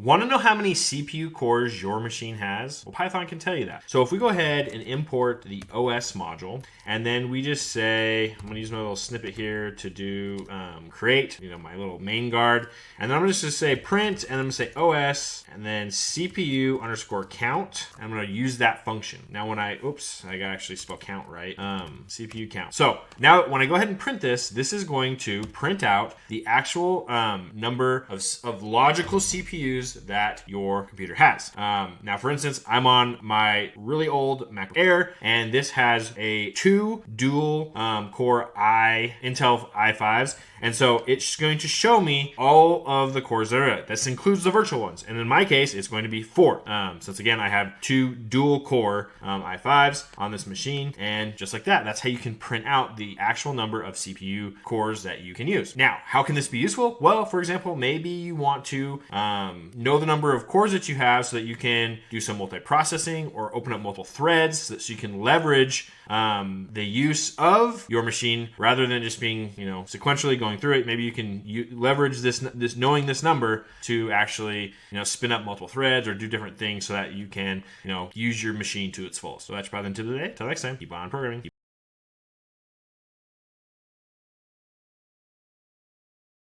Want to know how many CPU cores your machine has? Well, Python can tell you that. So if we go ahead and import the OS module, and then we just say, I'm going to use my little snippet here to do create, my little main guard. And then I'm just going to say print, and I'm going to say OS, and then CPU underscore count. I'm going to use that function. Now when I actually spell count right. CPU count. So now when I go ahead and print this is going to print out the actual number of logical CPUs that your computer has. Now, for instance, I'm on my really old MacBook Air, and this has a 2 dual core Intel i5s. And so it's going to show me all of the cores that are in it. This includes the virtual ones. And in my case, it's going to be 4. Since again, I have 2 dual core i5s on this machine. And just like that, that's how you can print out the actual number of CPU cores that you can use. Now, how can this be useful? Well, for example, maybe you want to know the number of cores that you have so that you can do some multiprocessing or open up multiple threads so you can leverage the use of your machine rather than just being, sequentially going through it. Maybe you can leverage this knowing this number to actually, spin up multiple threads or do different things so that you can, use your machine to its fullest. So that's probably the tip of the day. Till next time, keep on programming.